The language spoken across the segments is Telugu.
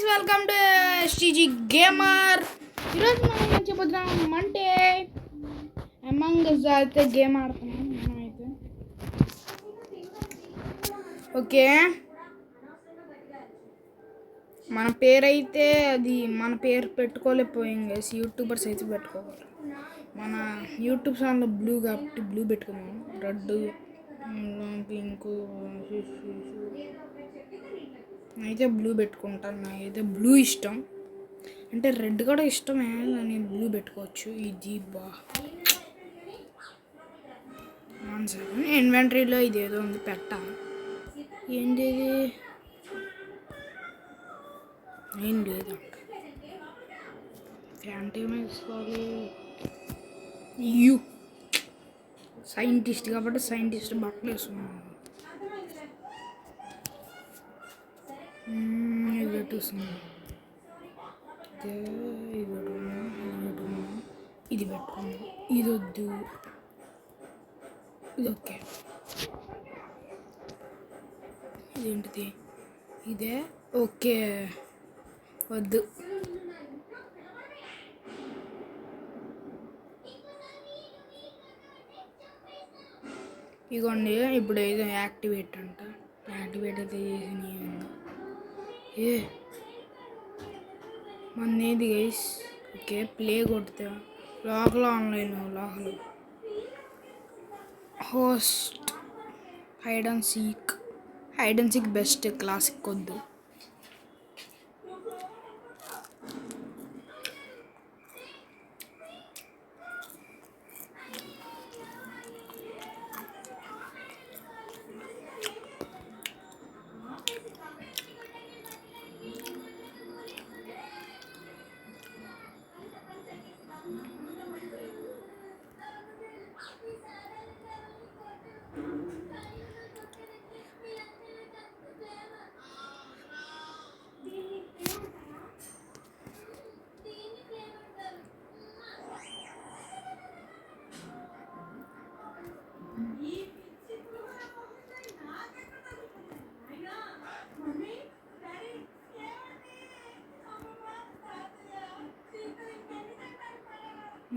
Welcome to STG gamer. ఈరోజు మనం ఏం చెప్పొద్దాం అంటే అమంగ్ us అయితే గేమ్ ఆడుతున్నాం మనమైతే. ఓకే, మన పేరైతే అది మన పేరు పెట్టుకోలేకపోయాం గైస్. యూట్యూబర్స్ అయితే పెట్టుకోవాలి. మన యూట్యూబ్ ఛానల్ బ్లూ కాబట్టి బ్లూ పెట్టుకున్నాం. రెడ్, పింక్ అయితే బ్లూ పెట్టుకుంటాను. నాకైతే బ్లూ ఇష్టం, అంటే రెడ్ కూడా ఇష్టమే కానీ బ్లూ పెట్టుకోవచ్చు. ఇది ఇన్వెంటరీలో ఇదేదో ఉంది పెట్టాలి. ఏంటి ఇది? ఏం లేదంట. ఫ్యాంటమ్ వేసుకోవాలి. యూ సైంటిస్ట్ కాబట్టి సైంటిస్ట్ బట్టలు వేసుకున్నాను. ఇది పెట్టేస్తున్నాను. ఇది పెట్టుకున్నాను. ఇది వద్దు, ఇది ఓకే. ఇదేంటిది? ఇదే ఓకే, వద్దు. ఇదిగోండి, ఇప్పుడు ఏదో యాక్టివేట్ అంట. యాక్టివేట్ అయితే చేసి మన్నేది గైస్. ఓకే, ప్లే కొడితే local online local host hide and seek best. Classic వద్దు.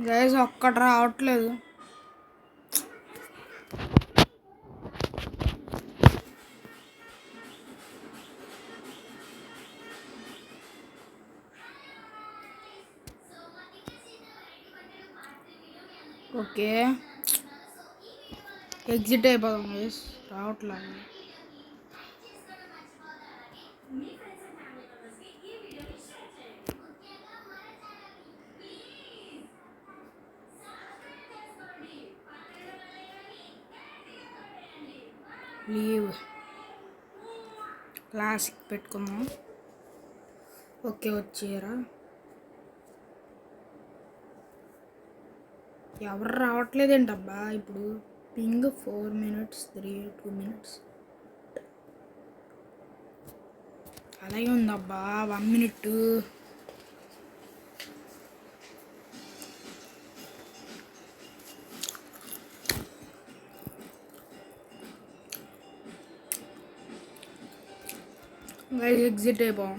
గైస్ ఒక్కటి రావట్లేదు. ఓకే, ఎగ్జిట్ అయిపోదాం గైస్. రావట్లేదు. లీవ్ క్లాసిక్ పెట్టుకుందాం. ఓకే, వచ్చేయరా. ఎవరు రావట్లేదేంటబ్బా ఇప్పుడు? పింగ్ 4 minutes 2 minutes అలాగే ఉందబ్బా. 1 minute. ఎగ్జిట్ అయిపోయాం.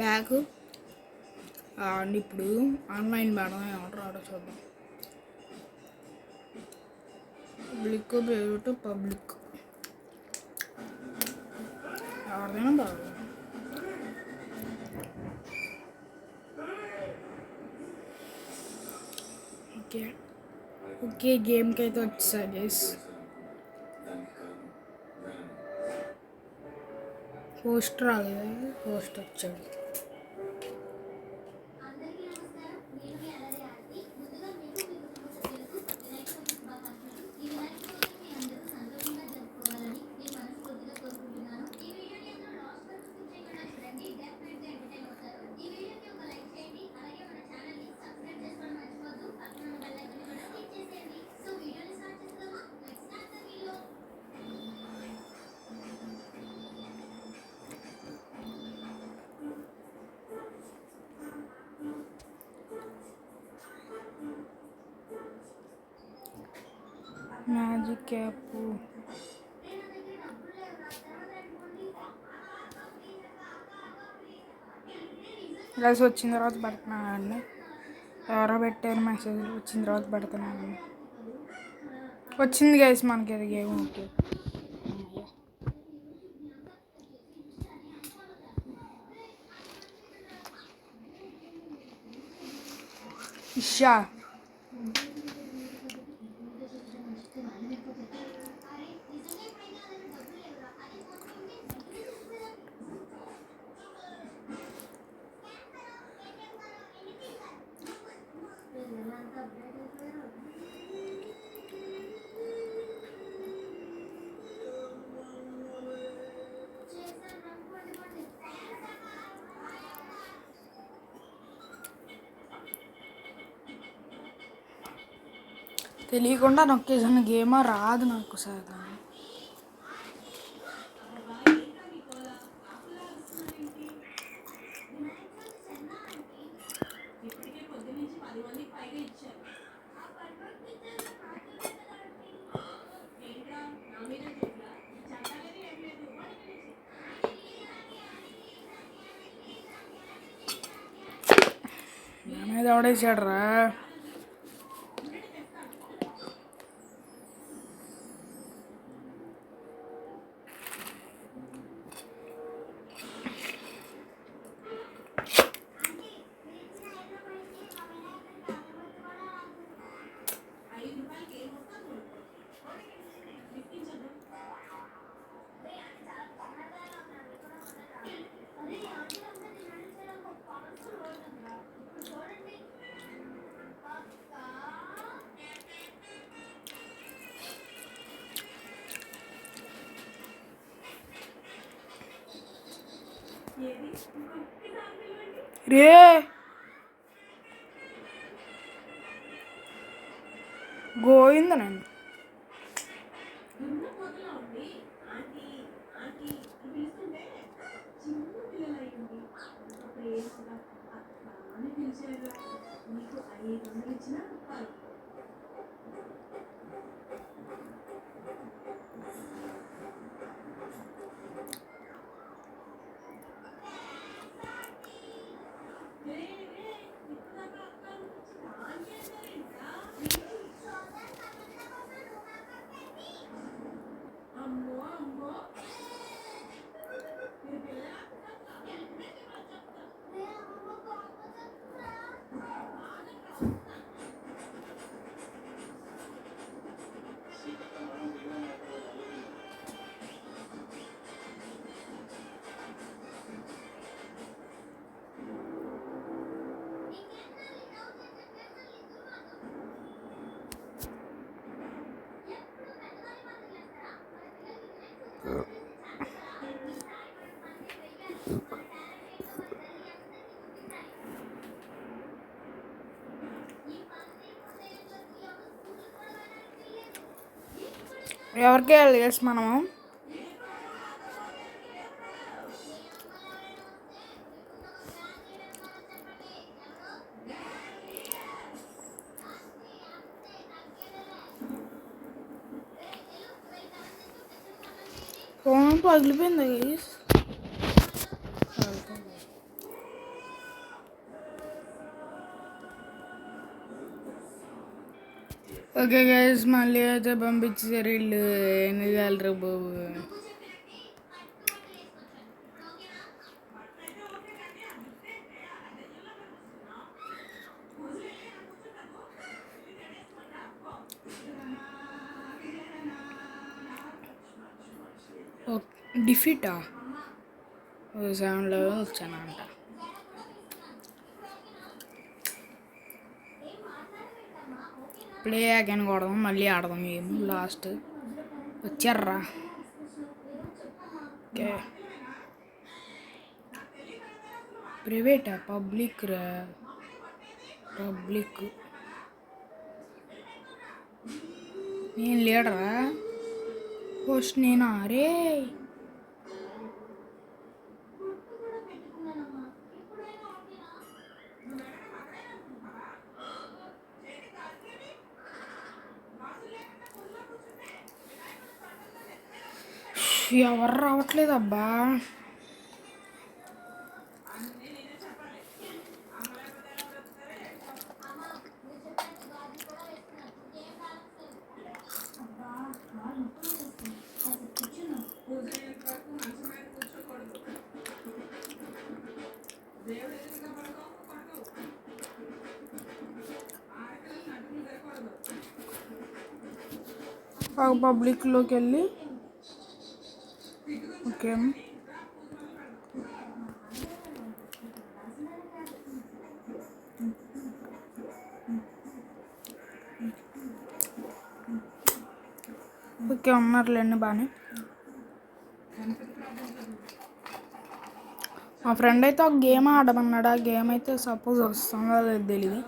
బ్యాక్ ఇప్పుడు ఆన్లైన్ మేడం ఆర్డర్ చూద్దాం. పబ్లిక్ పేరు పబ్లిక్ ఎవరిదైనా బాగా. ఓకే ఓకే, గేమ్కి అయితే వచ్చేసా గైస్. పోస్ట్ రాలేదు, పోస్ట్ వచ్చాడు. మ్యాజిక్ యాప్ గైస్ వచ్చిన తర్వాత పెడుతున్నానండి. ఎవరో పెట్టారు మెసేజ్లు, వచ్చిన తర్వాత పెడుతున్నాను. వచ్చింది గైస్ మనకి అది గేమ్. ఓకే ఇషా తెలియకుండా నొక్కేసాను. గేమ్ రాదు నాకు సార్. నా మీద ఎవడేసాడు రా. రే గోయిందనండి. ఎవరికి వెళ్ళాలి గైస్ మనము? ఫోన్ పగిలిపోయింది గైస్. ఓకే గైస్, మళ్ళీ అయితే పంపించారు వీళ్ళు. ఎన్ని కాలరు బాబు. డిఫీటా 7 లెవెల్ వచ్చానంట. ప్లే అగైన్ కొడదాం, మళ్ళీ ఆడదాం గేమ్. లాస్ట్ వచ్చారా. ఓకే ప్రైవేటా పబ్లిక్ రా? పబ్లిక్ నేను లీడరా? పోస్ట్ నేనా? రే ఎవరు రావట్లేదు అబ్బా. పబ్లిక్లోకి వెళ్ళి ఓకే ఓకే ఉన్నారులేండి బాగానే. మా ఫ్రెండ్ అయితే ఒక గేమ్ ఆడమన్నాడు. ఆ గేమ్ అయితే సపోజ్ వస్తుందో లేదు తెలియదు.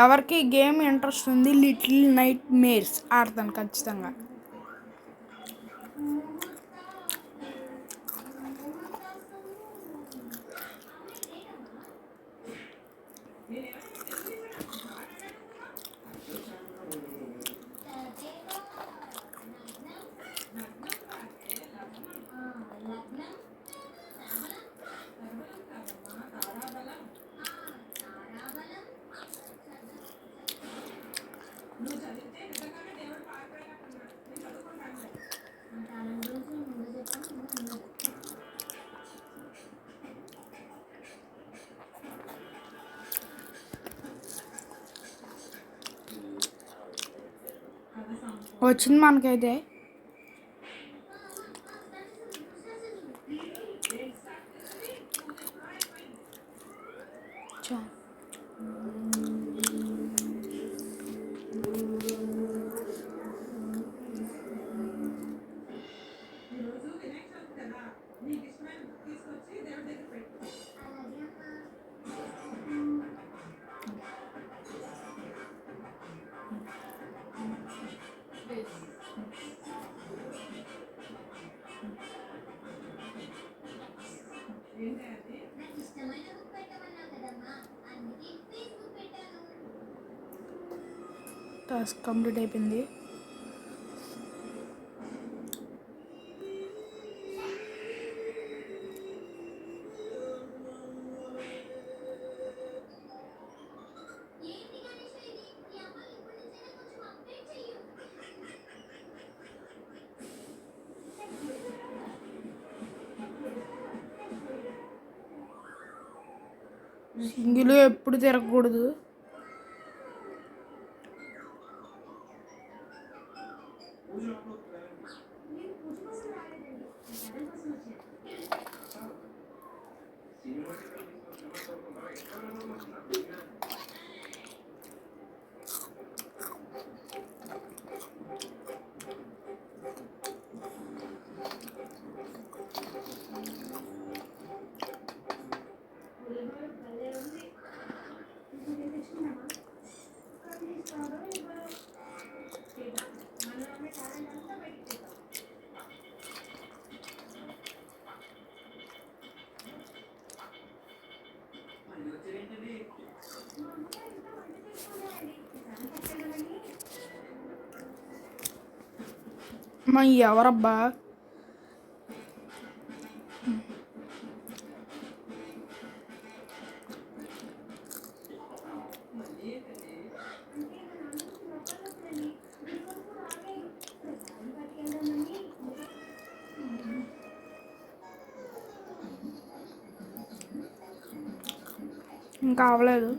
ఎవరికి గేమ్ ఇంట్రెస్ట్ ఉంది లిటిల్ నైట్ మేర్స్ ఆడతాను ఖచ్చితంగా. వచ్చింది మనకైతే. టాస్క్ కంప్లీట్ అయిపోయింది. సింగిల్ ఎప్పుడు తిరగకూడదు. మా ఎవరబ్బా ఇంకా అవ్వలేదు.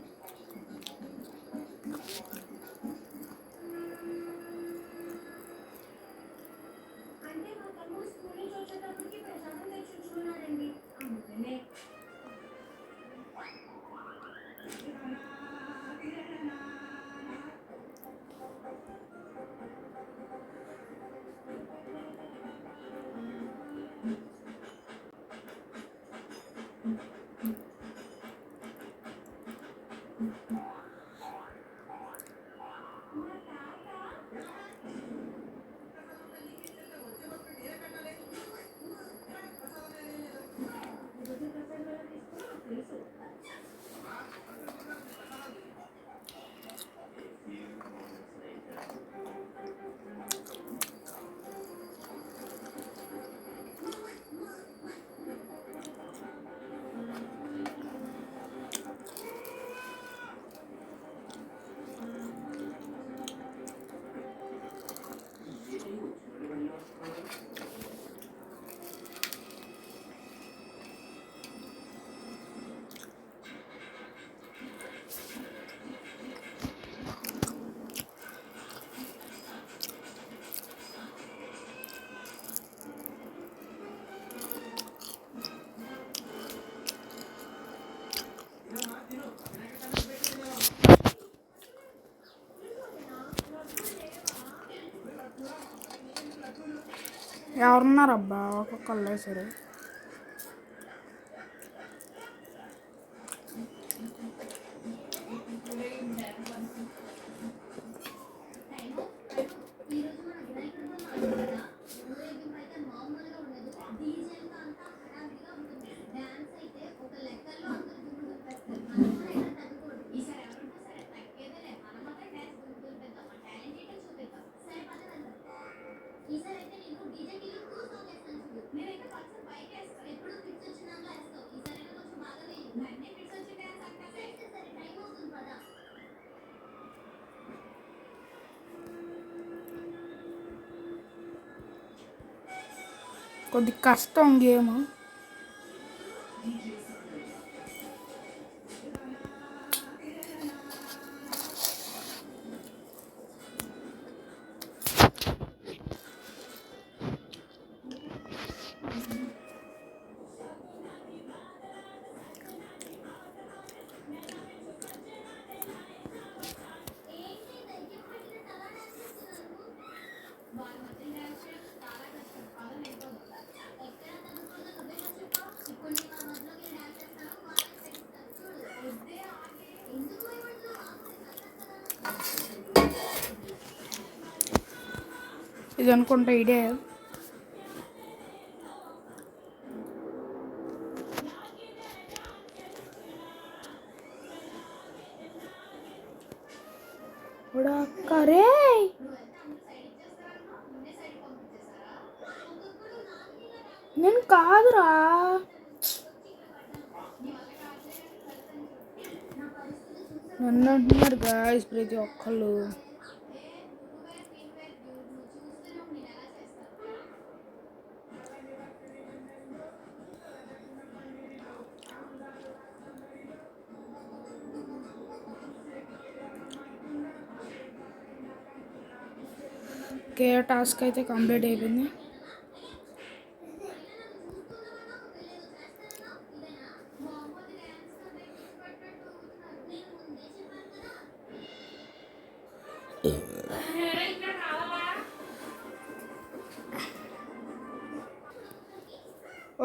ఎవరున్నారబ్బా ఒక్కొక్కళ్ళే సరే. కొద్ది కష్టం గేమ్. ఇది అనుకుంటా ఇదే. కరే నేను కాదురా, నన్ను అంటున్నారు గాయస్ ప్రతి ఒక్కళ్ళు. ఓకే, టాస్క్ అయితే కంప్లీట్ అయిపోయింది.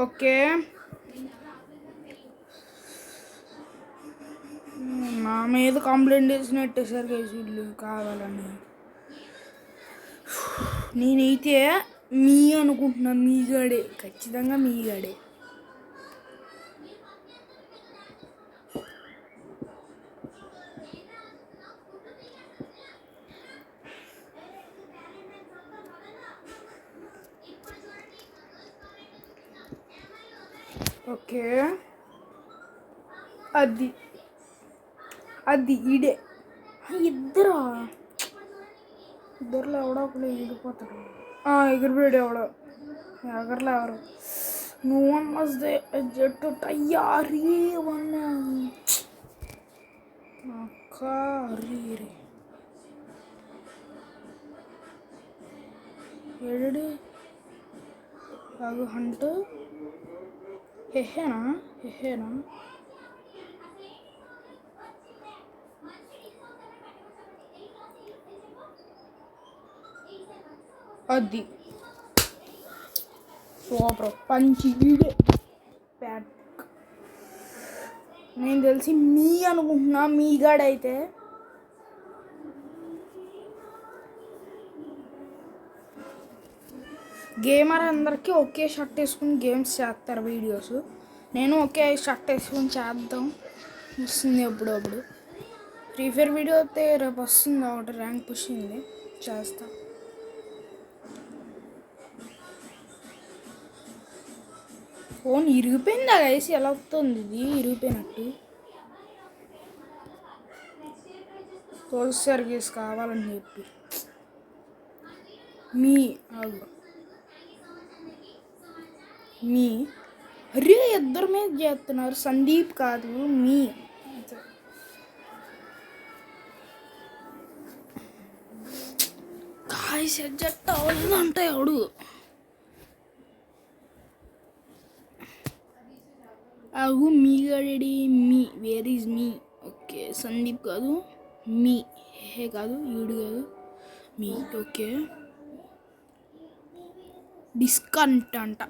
ఓకే, నా మీద కంప్లైంట్ చేసినట్టేసారు వీళ్ళు కావాలని. నేనైతే మీ అనుకుంటున్నా, మీగాడే, ఖచ్చితంగా మీగాడే. ఓకే, అది ఇడే ఇద్దరులో ఎవడో ఒకడు ఎగిరిపోతాడు. ఎగిరిపోయాడు ఎవడో. ఎగరలే ఎవరు. నువ్వు అన్నదే జట్టు తయారీ అన్నా అక్కరీ ఏడు హంటు హెహేనా అది సూపర్ పంచి వీడే ప్యాట్. నేను తెలిసి మీ అనుకుంటున్నా, మీ గాడైతే గేమర్ అందరికీ ఒకే షర్ట్ వేసుకుని గేమ్స్ చేస్తారు వీడియోస్. నేను ఒకే షర్ట్ వేసుకుని చేద్దాం వస్తుంది ఎప్పుడప్పుడు. ఫ్రీ ఫైర్ వీడియో అయితే రేపు వస్తుంది, ఒకటి ర్యాంక్ పుష్ ఉంది, చేస్తా. ఫోన్ ఇరిగిపోయిందా గైస్? ఎలా వస్తుంది ఇది ఇరిగిపోయినట్టు? తోలు సర్వీస్ కావాలని చెప్పి మీ అరే ఇద్దరు మీద చేస్తున్నారు. సందీప్ కాదు, మీ కాయ సెట్ అవ్వలేదంటే ఎవడు అవు మీ గడి మీ where is me. Okay, Sandeep కాదు, మీ హే కాదు, ఈడు కాదు, మీ. ఓకే, డిస్కౌంట్ అంట.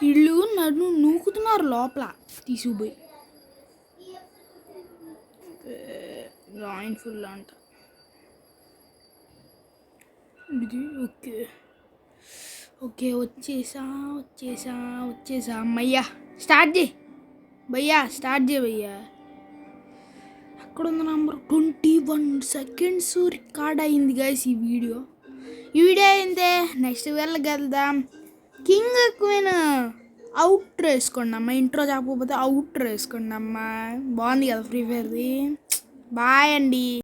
వీళ్ళు నన్ను నూకుతున్నారు లోపల తీసుకుపోయి. రాయన్ ఫుల్ అంట ఇది. ఓకే ఓకే వచ్చేసా. అమ్మయ్యా స్టార్ట్ చేయి భయ్యా, స్టార్ట్ చేయి భయ్యా. అక్కడ ఉంది నంబర్ 21 seconds రికార్డ్ అయింది గైస్ ఈ వీడియో అయిందే. నెక్స్ట్ వీళ్ళకి వెళ్దాం. కింగ్ క్వీన్ అవుట్ వేసుకోండి అమ్మా. ఇంట్రో చెప్పకపోతే అవుట్ వేసుకోండి అమ్మా. బాగుంది కదా ఫ్రీ ఫైర్ది. బాయ్ అండి.